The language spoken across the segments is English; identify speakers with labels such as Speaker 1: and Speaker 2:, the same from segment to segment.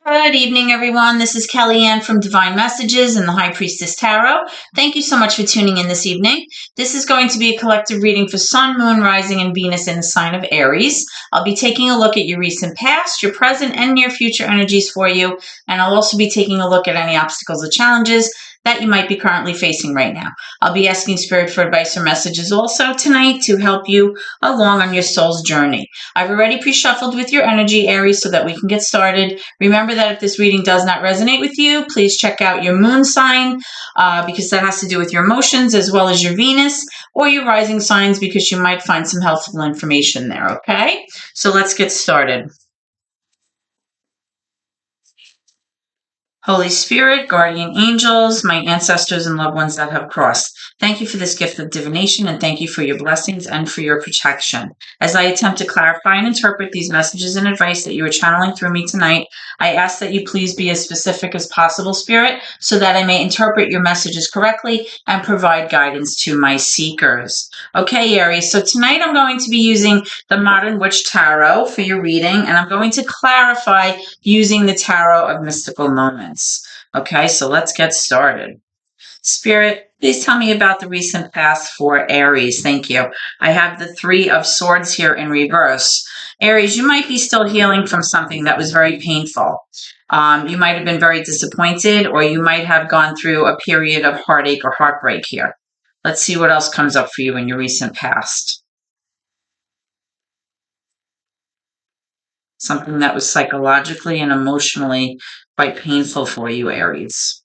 Speaker 1: Good evening, everyone. This is Kellyanne from Divine Messages and the High Priestess Tarot. Thank you so much for tuning in this evening. This is going to be a collective reading for Sun, Moon, Rising, and Venus in the sign of Aries. I'll be taking a look at your recent past, your present, and near future energies for you, and I'll also be taking a look at any obstacles or challenges that you might be currently facing right now. I'll be asking Spirit for advice or messages also tonight to help you along on your soul's journey. I've already pre-shuffled with your energy, Aries, so that we can get started. Remember that if this reading does not resonate with you, please check out your moon sign because that has to do with your emotions, as well as your Venus or your rising signs, because you might find some helpful information there, okay? So let's get started. Holy Spirit, guardian angels, my ancestors and loved ones that have crossed, thank you for this gift of divination, and thank you for your blessings and for your protection. As I attempt to clarify and interpret these messages and advice that you are channeling through me tonight, I ask that you please be as specific as possible, Spirit, so that I may interpret your messages correctly and provide guidance to my seekers. Okay, Aries, so tonight I'm going to be using the Modern Witch Tarot for your reading, and I'm going to clarify using the Tarot of Mystical Moments. Okay, so let's get started. Spirit, please tell me about the recent past for Aries. Thank you. I have the Three of Swords here in reverse. Aries, you might be still healing from something that was very painful. You might have been very disappointed, or you might have gone through a period of heartache or heartbreak here. Let's see what else comes up for you in your recent past. Something that was psychologically and emotionally quite painful for you, Aries.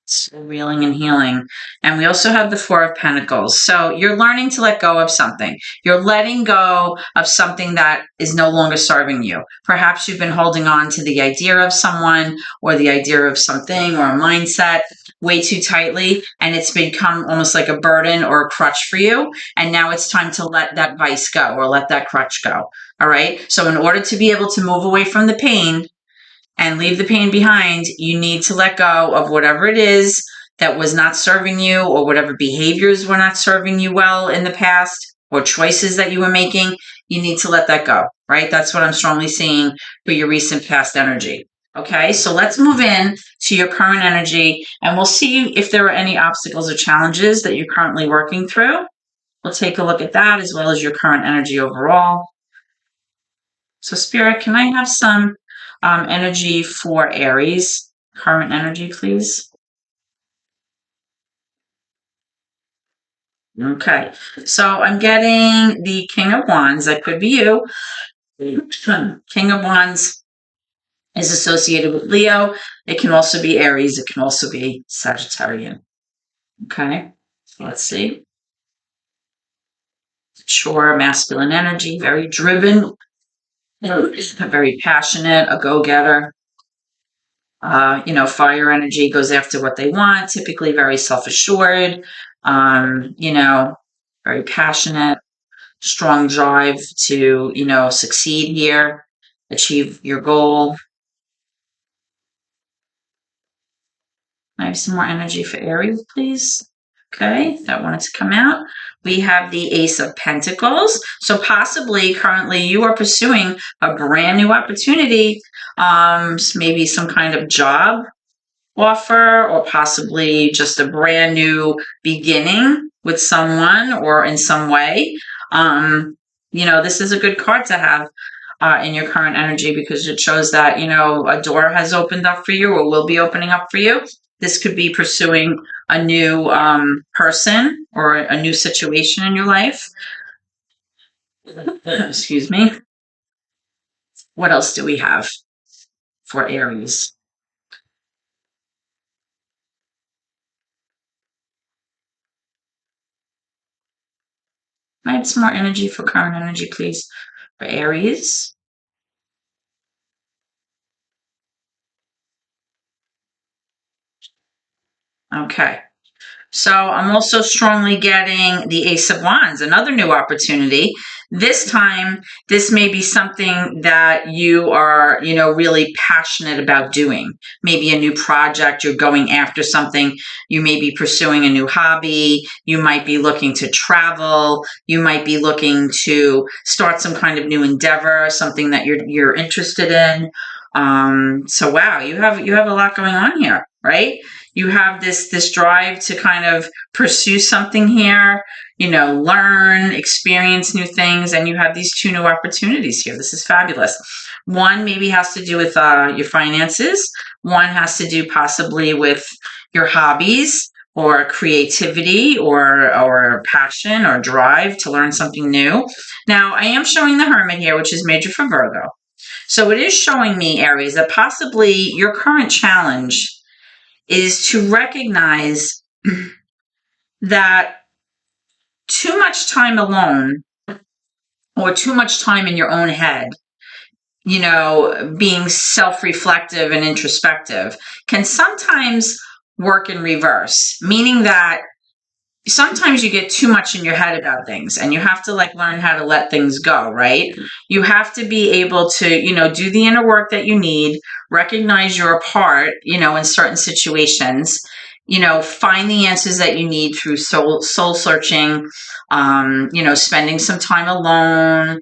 Speaker 1: Still reeling and healing. And we also have the Four of Pentacles. So you're learning to let go of something. You're letting go of something that is no longer serving you. Perhaps you've been holding on to the idea of someone or the idea of something or a mindset way too tightly, and it's become almost like a burden or a crutch for you. And now it's time to let that vice go or let that crutch go. All right. So in order to be able to move away from the pain and leave the pain behind, you need to let go of whatever it is that was not serving you, or whatever behaviors were not serving you well in the past, or choices that you were making. You need to let that go, right? That's what I'm strongly seeing for your recent past energy. Okay, so let's move in to your current energy, and we'll see if there are any obstacles or challenges that you're currently working through. We'll take a look at that, as well as your current energy overall. So Spirit, can I have some energy for Aries? Current energy, please. Okay, so I'm getting the King of Wands. That could be you. King of Wands is associated with Leo. It can also be Aries. It can also be Sagittarian. Okay, so let's see. Sure, masculine energy, very driven, very passionate, a go-getter. Fire energy goes after what they want, typically very self-assured, very passionate, strong drive to, succeed here, achieve your goal. I have some more energy for Aries, please. Okay, that wanted to come out. We have the Ace of Pentacles. So possibly currently you are pursuing a brand new opportunity, maybe some kind of job offer, or possibly just a brand new beginning with someone or in some way. This is a good card to have in your current energy, because it shows that, a door has opened up for you or will be opening up for you. This could be pursuing a new person or a new situation in your life. Excuse me. What else do we have for Aries? I have some more energy for current energy, please, for Aries. Okay. So I'm also strongly getting the Ace of Wands, another new opportunity. This time, this may be something that you are, really passionate about doing. Maybe a new project, you're going after something. You may be pursuing a new hobby. You might be looking to travel. You might be looking to start some kind of new endeavor, something that you're interested in. So wow, you have a lot going on here, right? You have this drive to kind of pursue something here, learn, experience new things, and you have these two new opportunities here. This is fabulous. One maybe has to do with your finances. One has to do possibly with your hobbies or creativity or passion or drive to learn something new. Now, I am showing the Hermit here, which is major for Virgo. So it is showing me, Aries, that possibly your current challenge is to recognize that too much time alone or too much time in your own head, being self-reflective and introspective can sometimes work in reverse, meaning that sometimes you get too much in your head about things and you have to learn how to let things go, right? You have to be able to, do the inner work that you need, recognize you're a part, in certain situations, find the answers that you need through soul searching, spending some time alone,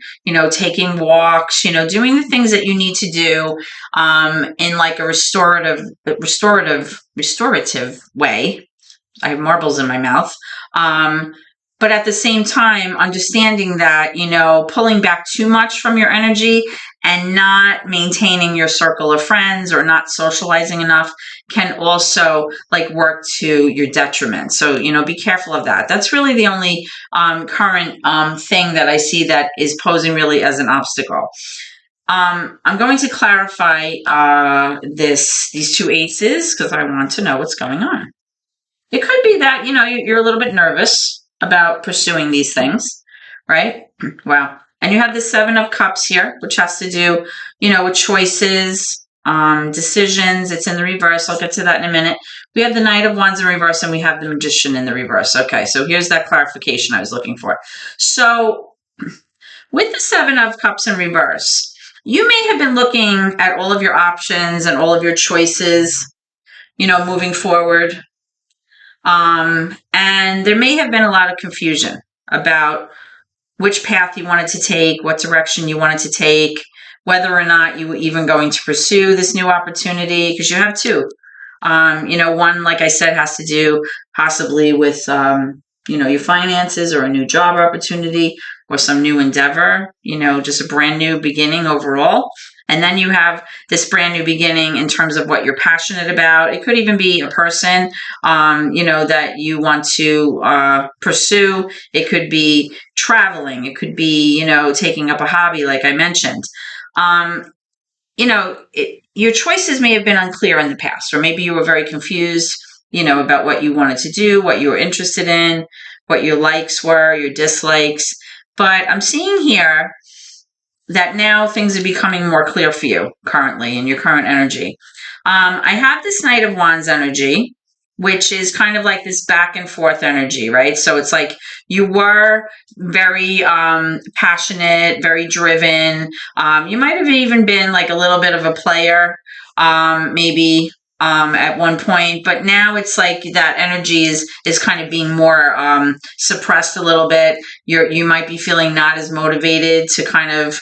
Speaker 1: taking walks, doing the things that you need to do, in a restorative way. I have marbles in my mouth. But at the same time, understanding that, pulling back too much from your energy and not maintaining your circle of friends or not socializing enough can also work to your detriment. So, be careful of that. That's really the only current thing that I see that is posing really as an obstacle. I'm going to clarify these two aces because I want to know what's going on. It could be that, you're a little bit nervous about pursuing these things, right? Wow. And you have the Seven of Cups here, which has to do, with choices, decisions. It's in the reverse. I'll get to that in a minute. We have the Knight of Wands in reverse and we have the Magician in the reverse. Okay, so here's that clarification I was looking for. So with the Seven of Cups in reverse, you may have been looking at all of your options and all of your choices, moving forward. And there may have been a lot of confusion about which path you wanted to take, what direction you wanted to take, whether or not you were even going to pursue this new opportunity, because you have two. One, like I said, has to do possibly with, your finances or a new job opportunity or some new endeavor, just a brand new beginning overall. And then you have this brand new beginning in terms of what you're passionate about. It could even be a person, that you want to pursue. It could be traveling. It could be, taking up a hobby, like I mentioned. Your choices may have been unclear in the past, or maybe you were very confused, about what you wanted to do, what you were interested in, what your likes were, your dislikes. But I'm seeing here that now things are becoming more clear for you currently in your current energy. I have this Knight of Wands energy, which is kind of like this back and forth energy, right? So it's like you were very passionate, very driven. You might have even been like a little bit of a player, maybe at one point, but now it's like that energy is kind of being more suppressed a little bit. You might be feeling not as motivated to kind of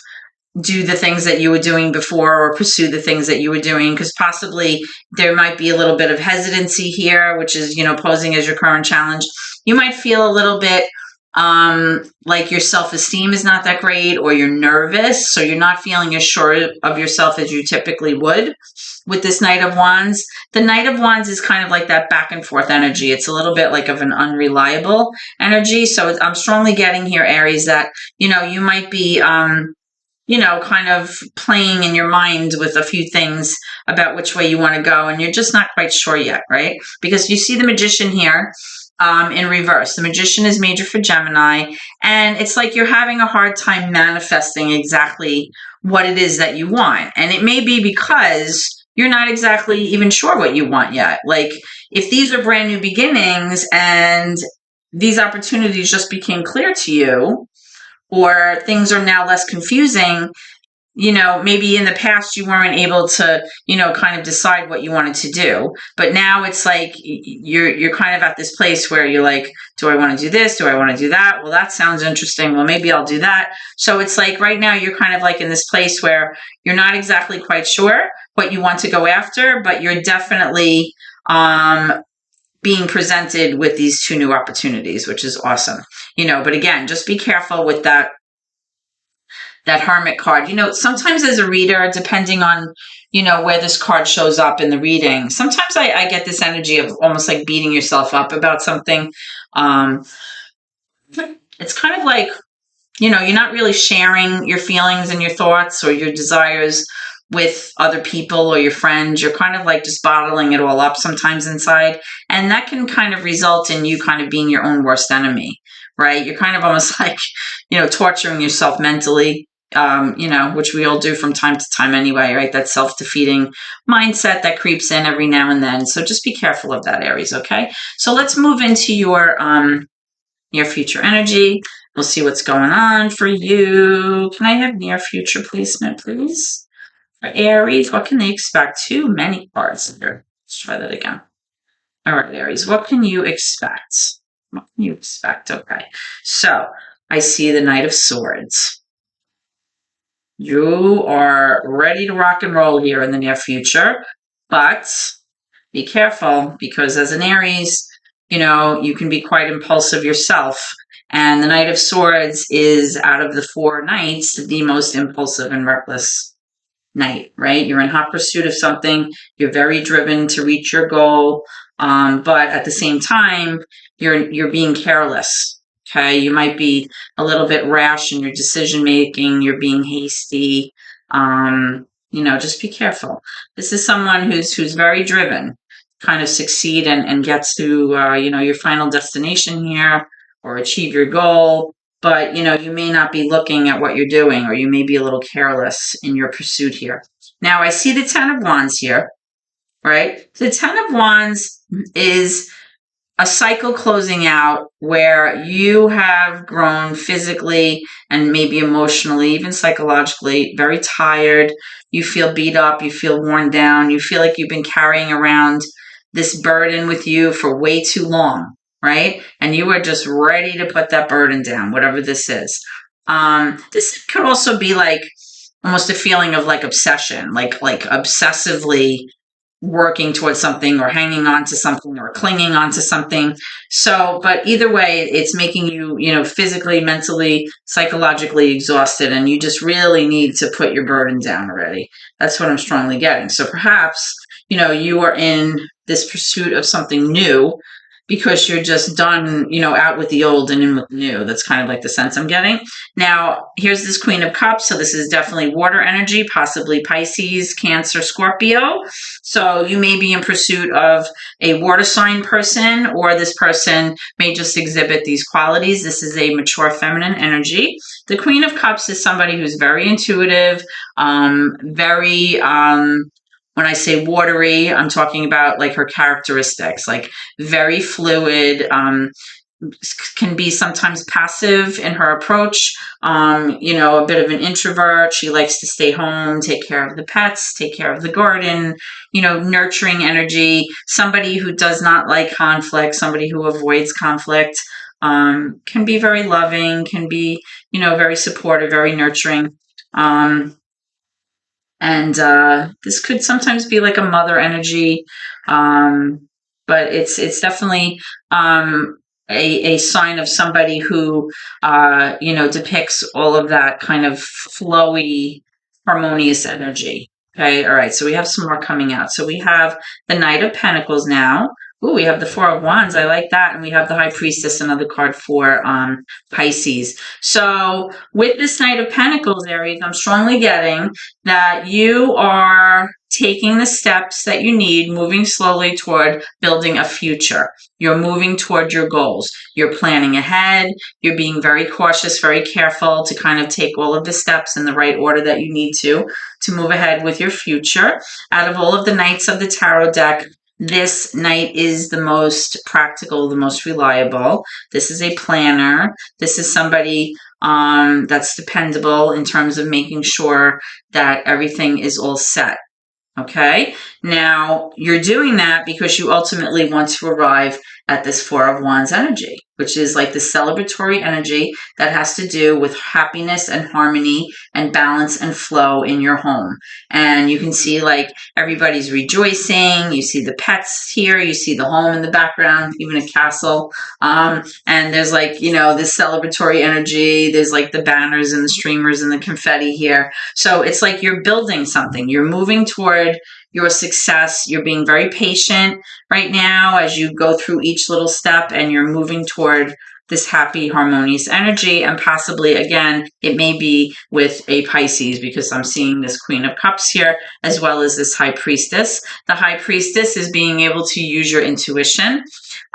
Speaker 1: do the things that you were doing before or pursue the things that you were doing, because possibly there might be a little bit of hesitancy here, which is, posing as your current challenge. You might feel a little bit like your self-esteem is not that great, or you're nervous, so you're not feeling as sure of yourself as you typically would with this Knight of Wands. The Knight of Wands is kind of like that back and forth energy. It's a little bit like of an unreliable energy. So I'm strongly getting here, Aries, that, you might be kind of playing in your mind with a few things about which way you want to go, and you're just not quite sure yet, right? Because you see the Magician here in reverse. The Magician is major for Gemini, and it's like you're having a hard time manifesting exactly what it is that you want. And it may be because you're not exactly even sure what you want yet. Like, if these are brand new beginnings and these opportunities just became clear to you, or things are now less confusing, maybe in the past you weren't able to, kind of decide what you wanted to do. But now it's like you're kind of at this place where you're like, do I want to do this? Do I want to do that? Well, that sounds interesting. Well, maybe I'll do that. So it's like right now you're kind of like in this place where you're not exactly quite sure what you want to go after, but you're definitely being presented with these two new opportunities, which is awesome. But again, just be careful with that Hermit card. Sometimes as a reader, depending on, where this card shows up in the reading, sometimes I get this energy of almost like beating yourself up about something. It's kind of like, you're not really sharing your feelings and your thoughts or your desires with other people or your friends. You're kind of like just bottling it all up sometimes inside. And that can kind of result in you kind of being your own worst enemy, right? You're kind of almost like, torturing yourself mentally. Which we all do from time to time anyway, right? That self-defeating mindset that creeps in every now and then. So just be careful of that, Aries, okay? So let's move into your future energy. We'll see what's going on for you. Can I have near future placement, please? For Aries, what can they expect? Too many cards here. Let's try that again. All right, Aries, what can you expect? What can you expect? Okay. So I see the Knight of Swords. You are ready to rock and roll here in the near future, but be careful because as an Aries, you can be quite impulsive yourself. And the Knight of Swords is, out of the four knights, the most impulsive and reckless knight, right? You're in hot pursuit of something. You're very driven to reach your goal. But at the same time, you're being careless. Okay, you might be a little bit rash in your decision making. You're being hasty. Just be careful. This is someone who's very driven, kind of succeed and gets to your final destination here or achieve your goal. But you may not be looking at what you're doing, or you may be a little careless in your pursuit here. Now I see the Ten of Wands here, right? The Ten of Wands is a cycle closing out where you have grown physically and maybe emotionally, even psychologically, very tired. You feel beat up, you feel worn down, you feel like you've been carrying around this burden with you for way too long, right? And you are just ready to put that burden down, whatever this is. This could also be like almost a feeling of like obsession, like obsessively working towards something or hanging on to something or clinging on to something. So, but either way, it's making you, physically, mentally, psychologically exhausted, and you just really need to put your burden down already. That's what I'm strongly getting. So perhaps, you are in this pursuit of something new because you're just done, out with the old and in with the new. That's kind of like the sense I'm getting. Now, here's this Queen of Cups. So this is definitely water energy, possibly Pisces, Cancer, Scorpio. So you may be in pursuit of a water sign person, or this person may just exhibit these qualities. This is a mature feminine energy. The Queen of Cups is somebody who's very intuitive, very, when I say watery, I'm talking about like her characteristics, like very fluid, can be sometimes passive in her approach, a bit of an introvert. She likes to stay home, take care of the pets, take care of the garden, nurturing energy, somebody who does not like conflict, somebody who avoids conflict, can be very loving, can be, very supportive, very nurturing. And this could sometimes be like a mother energy, but it's definitely a sign of somebody who, depicts all of that kind of flowy, harmonious energy. Okay, all right, so we have some more coming out. So we have the Knight of Pentacles now. Ooh, we have the Four of Wands. I like that. And we have the High Priestess, another card for Pisces. So with this Knight of Pentacles, Aries, I'm strongly getting that you are taking the steps that you need, moving slowly toward building a future. You're moving toward your goals. You're planning ahead. You're being very cautious, very careful to kind of take all of the steps in the right order that you need to move ahead with your future. Out of all of the Knights of the Tarot deck, this Knight is the most practical, the most reliable. This is a planner. This is somebody that's dependable in terms of making sure that everything is all set. Okay, now you're doing that because you ultimately want to arrive at this Four of Wands energy, which is like the celebratory energy that has to do with happiness and harmony and balance and flow in your home. And you can see like everybody's rejoicing. You see the pets here. You see the home in the background, even a castle. And there's like, you know, this celebratory energy. There's like the banners and the streamers and the confetti here. So it's like you're building something. You're moving toward your success. You're being very patient right now as you go through each little step, and you're moving toward this happy, harmonious energy. And possibly, again, it may be with a Pisces, because I'm seeing this Queen of Cups here, as well as this High Priestess. The High Priestess is being able to use your intuition.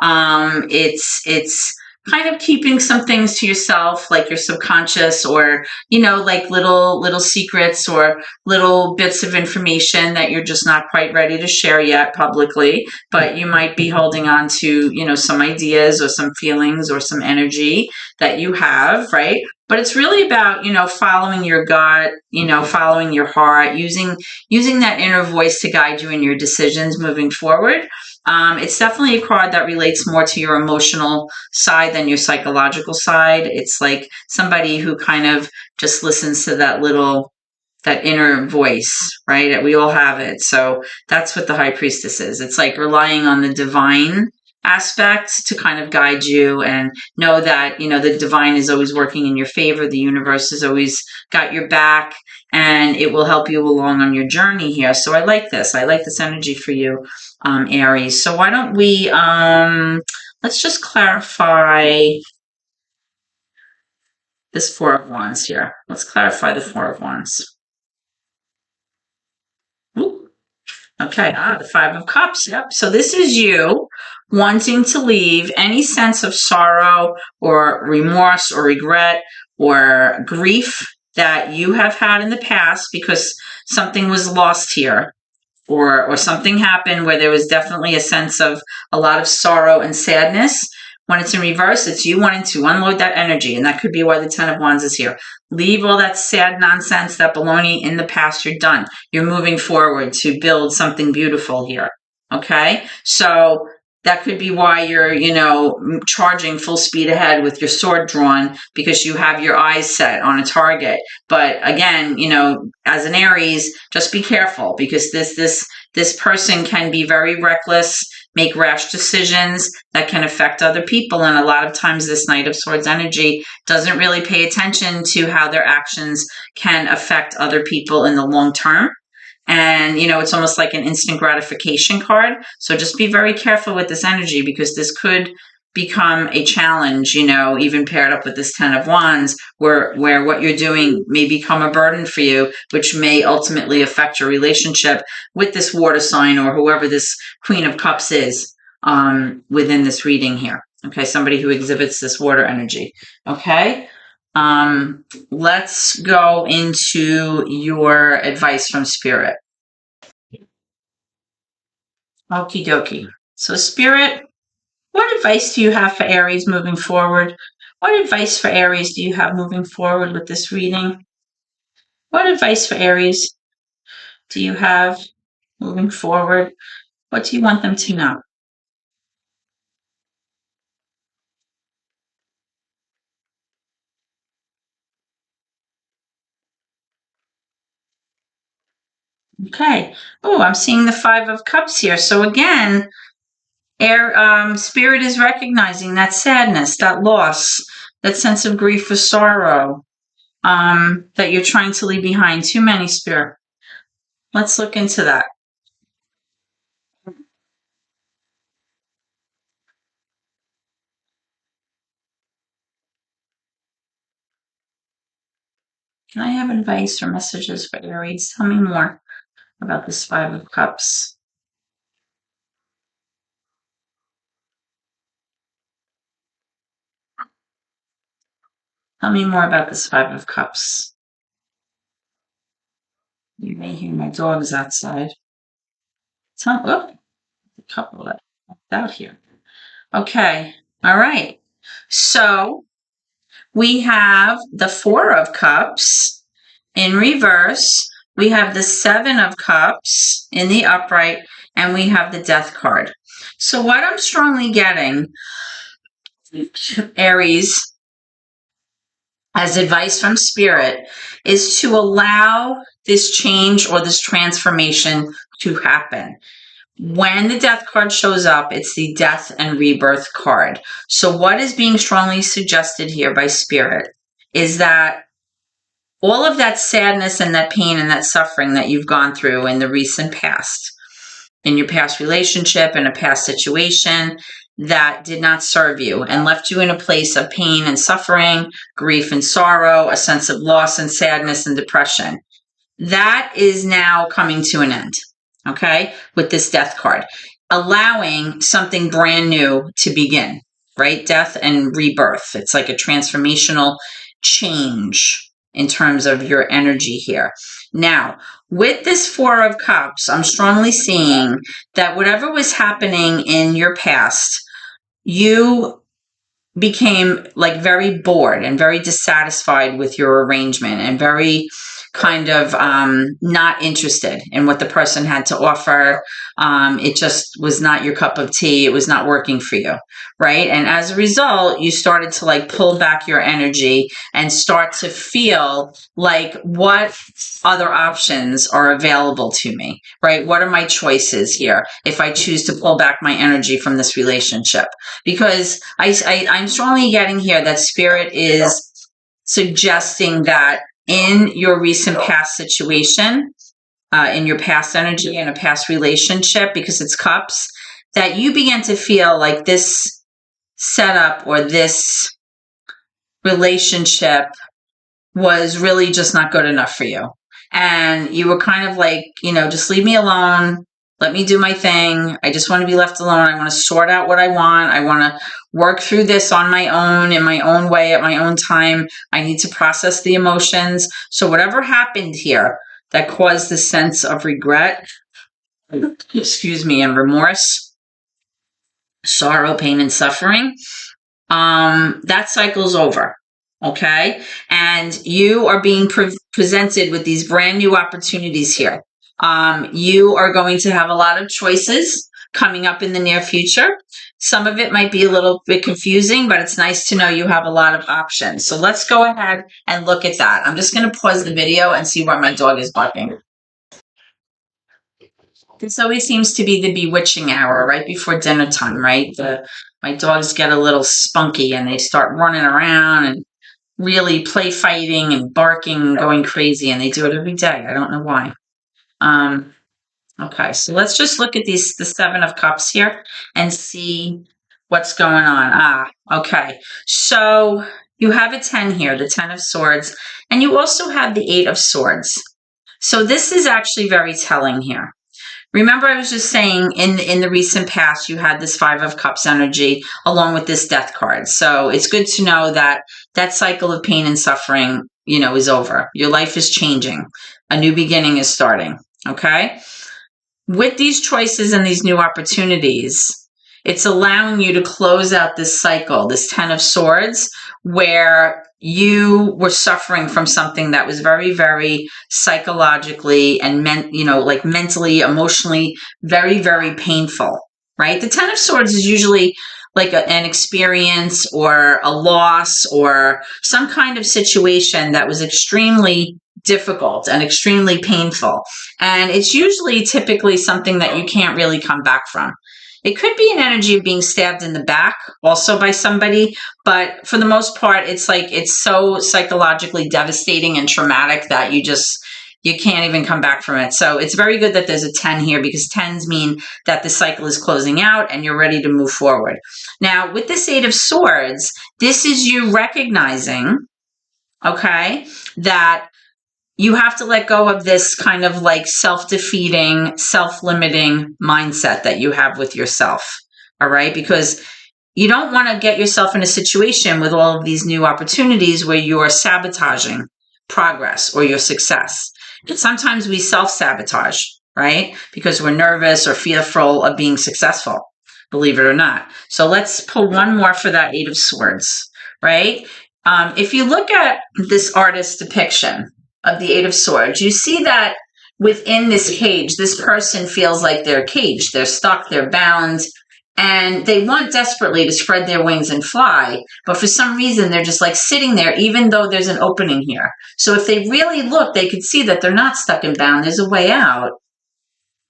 Speaker 1: It's kind of keeping some things to yourself, like your subconscious, or, you know, like little secrets or little bits of information that you're just not quite ready to share yet publicly, but you might be holding on to, you know, some ideas or some feelings or some energy that you have, right? But it's really about, you know, following your gut, you know, following your heart, using that inner voice to guide you in your decisions moving forward. It's definitely a card that relates more to your emotional side than your psychological side. It's like somebody who kind of just listens to that inner voice, right? We all have it. So that's what the High Priestess is. It's like relying on the divine aspect to kind of guide you, and know that, you know, the divine is always working in your favor. The universe has always got your back, and it will help you along on your journey here. So I like this. I like this energy for you, Aries. So why don't we, let's just clarify this Four of Wands here. Let's clarify the Four of Wands. Ooh. Okay, the Five of Cups. Yep. So this is you wanting to leave any sense of sorrow or remorse or regret or grief that you have had in the past because something was lost here, or something happened where there was definitely a sense of a lot of sorrow and sadness. When it's in reverse, it's you wanting to unload that energy, and that could be why the Ten of Wands is here. Leave all that sad nonsense, that baloney in the past. You're done. You're moving forward to build something beautiful here. Okay? So that could be why you're, you know, charging full speed ahead with your sword drawn, because you have your eyes set on a target. But again, you know, as an Aries, just be careful, because this person can be very reckless, make rash decisions that can affect other people. And a lot of times this Knight of Swords energy doesn't really pay attention to how their actions can affect other people in the long term. And, you know, it's almost like an instant gratification card. So just be very careful with this energy, because this could become a challenge, you know, even paired up with this Ten of Wands, where what you're doing may become a burden for you, which may ultimately affect your relationship with this water sign, or whoever this Queen of Cups is within this reading here. Okay, somebody who exhibits this water energy. Okay. Let's go into your advice from Spirit. Okie dokie. So Spirit, what advice do you have for Aries moving forward? What advice for Aries do you have moving forward with this reading? What advice for Aries do you have moving forward? What do you want them to know? Okay. Oh, I'm seeing the Five of Cups here. So again, Spirit is recognizing that sadness, that loss, that sense of grief or sorrow that you're trying to leave behind. Too many, Spirit. Let's look into that. Can I have advice or messages for Aries? Tell me more about this Five of Cups. Tell me more about this Five of Cups. You may hear my dogs outside. Oh, a couple that out here. Okay. All right. So we have the Four of Cups in reverse. We have the Seven of Cups in the upright, and we have the Death card. So what I'm strongly getting, Aries, as advice from Spirit, is to allow this change or this transformation to happen. When the Death card shows up, it's the Death and Rebirth card. So what is being strongly suggested here by Spirit is that all of that sadness and that pain and that suffering that you've gone through in the recent past, in your past relationship, in a past situation that did not serve you and left you in a place of pain and suffering, grief and sorrow, a sense of loss and sadness and depression, that is now coming to an end, okay, with this Death card, allowing something brand new to begin, right? Death and rebirth. It's like a transformational change in terms of your energy here. Now, with this Four of Cups, I'm strongly seeing that whatever was happening in your past, you became like very bored and very dissatisfied with your arrangement and very kind of not interested in what the person had to offer. It just was not your cup of tea. It was not working for you, right? And as a result, you started to like pull back your energy and start to feel like, what other options are available to me, right? What are my choices here if I choose to pull back my energy from this relationship? Because I'm strongly getting here that Spirit is suggesting that in your recent past situation, in your past energy, in a past relationship, because it's cups, that you began to feel like this setup or this relationship was really just not good enough for you. And you were kind of like, just leave me alone. Let me do my thing. I just want to be left alone. I want to sort out what I want. I want to work through this on my own, in my own way, at my own time. I need to process the emotions. So whatever happened here that caused the sense of regret, excuse me, and remorse, sorrow, pain, and suffering, that cycle's over. Okay. And you are being presented with these brand new opportunities here. You are going to have a lot of choices coming up in the near future. Some of it might be a little bit confusing, but it's nice to know you have a lot of options. So let's go ahead and look at that. I'm just going to pause the video and see where my dog is barking. This always seems to be the bewitching hour right before dinner time, right? My dogs get a little spunky and they start running around and really play fighting and barking and going crazy, and they do it every day. I don't know why. Okay, so let's just look at the Seven of Cups here and see what's going on. Okay. So you have a 10 here, the 10 of Swords, and you also have the 8 of Swords. So this is actually very telling here. Remember, I was just saying in the recent past, you had this 5 of Cups energy along with this Death card. So it's good to know that that cycle of pain and suffering, is over. Your life is changing. A new beginning is starting. Okay? With these choices and these new opportunities, it's allowing you to close out this cycle, this 10 of Swords, where you were suffering from something that was very, very psychologically and mentally, emotionally, very, very painful, right? The 10 of Swords is usually like an experience or a loss or some kind of situation that was extremely difficult and extremely painful. And it's usually typically something that you can't really come back from. It could be an energy of being stabbed in the back also by somebody, but for the most part, it's like it's so psychologically devastating and traumatic that you can't even come back from it. So it's very good that there's a 10 here, because 10s mean that the cycle is closing out and you're ready to move forward. Now, with this 8 of Swords, this is you recognizing, okay, that you have to let go of this kind of like self-defeating, self-limiting mindset that you have with yourself, all right? Because you don't want to get yourself in a situation with all of these new opportunities where you are sabotaging progress or your success. And sometimes we self-sabotage, right? Because we're nervous or fearful of being successful, believe it or not. So let's pull one more for that 8 of Swords, right? If you look at this artist's depiction of the Eight of Swords, you see that within this cage, this person feels like they're caged, they're stuck, they're bound, and they want desperately to spread their wings and fly, but for some reason they're just like sitting there, even though there's an opening here. So if they really look, they could see that they're not stuck and bound, there's a way out,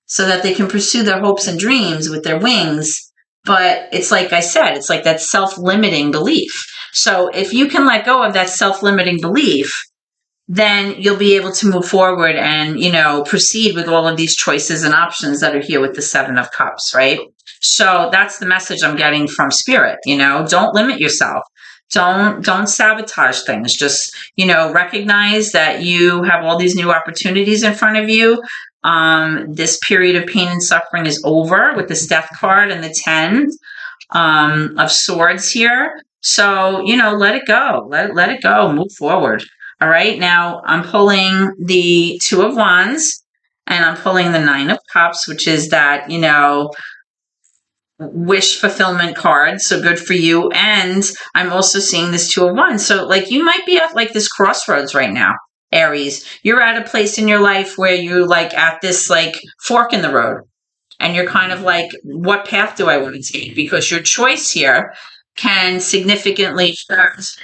Speaker 1: so that they can pursue their hopes and dreams with their wings. But it's like I said, it's like that self-limiting belief. So if you can let go of that self-limiting belief, then you'll be able to move forward and, proceed with all of these choices and options that are here with the Seven of Cups, right? So that's the message I'm getting from Spirit. Don't limit yourself. Don't sabotage things. Just, recognize that you have all these new opportunities in front of you. This period of pain and suffering is over with this Death card and the 10 of Swords here. So, let it go. Let it go. Move forward. All right. Now I'm pulling the Two of Wands and I'm pulling the Nine of Cups, which is that, wish fulfillment card. So good for you. And I'm also seeing this Two of Wands. So like you might be at like this crossroads right now, Aries. You're at a place in your life where you're like at this like fork in the road. And you're kind of like, what path do I want to take? Because your choice here can significantly,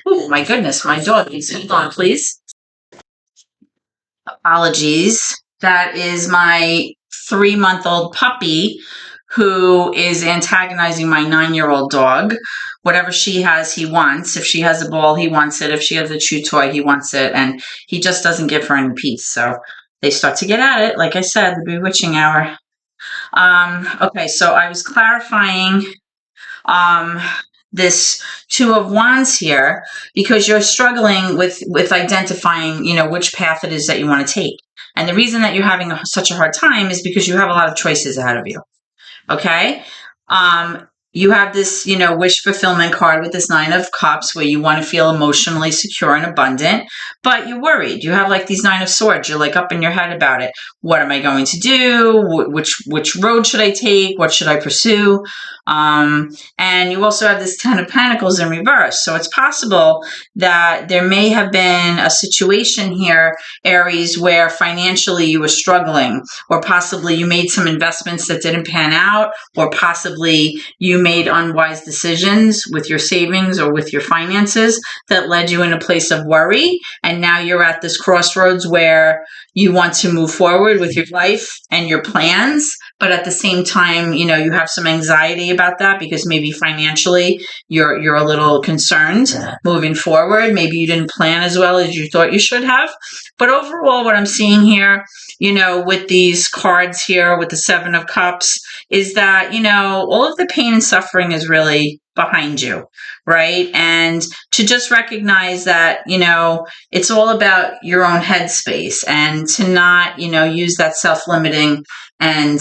Speaker 1: oh my goodness, my dog needs to hold on, please. Apologies. That is my 3-month-old puppy who is antagonizing my 9-year-old dog. Whatever she has, he wants. If she has a ball, he wants it. If she has a chew toy, he wants it. And he just doesn't give her any peace. So they start to get at it. Like I said, the bewitching hour. Okay, so I was clarifying this Two of Wands here because you're struggling with identifying, which path it is that you want to take. And the reason that you're having such a hard time is because you have a lot of choices ahead of you. Okay? You have this, wish fulfillment card with this Nine of Cups where you want to feel emotionally secure and abundant, but you're worried. You have like these Nine of Swords. You're like up in your head about it. What am I going to do? Which road should I take? What should I pursue? And you also have this Ten of Pentacles in reverse. So it's possible that there may have been a situation here, Aries, where financially you were struggling, or possibly you made some investments that didn't pan out, or possibly you made unwise decisions with your savings or with your finances that led you in a place of worry. And now you're at this crossroads where you want to move forward with your life and your plans. But at the same time, you have some anxiety about that because maybe financially you're a little concerned moving forward. Maybe you didn't plan as well as you thought you should have. But overall, what I'm seeing here, with these cards here with the Seven of Cups is that, all of the pain and suffering is really behind you, right? And to just recognize that, it's all about your own headspace and to not, use that self-limiting and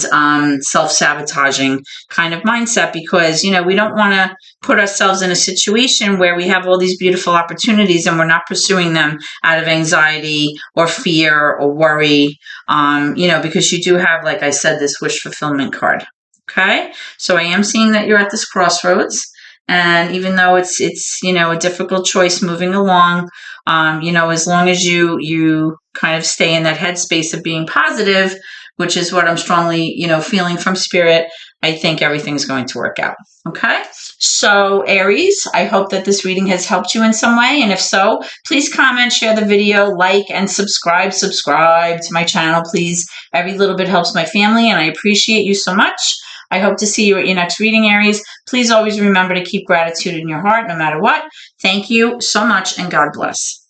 Speaker 1: self-sabotaging kind of mindset because, we don't want to put ourselves in a situation where we have all these beautiful opportunities and we're not pursuing them out of anxiety or fear or worry, because you do have, like I said, this wish fulfillment card. Okay, so I am seeing that you're at this crossroads. And even though it's a difficult choice moving along, as long as you kind of stay in that headspace of being positive, which is what I'm strongly, feeling from Spirit, I think everything's going to work out. Okay. So Aries, I hope that this reading has helped you in some way. And if so, please comment, share the video, like, and subscribe to my channel, please. Every little bit helps my family and I appreciate you so much. I hope to see you at your next reading, Aries. Please always remember to keep gratitude in your heart no matter what. Thank you so much and God bless.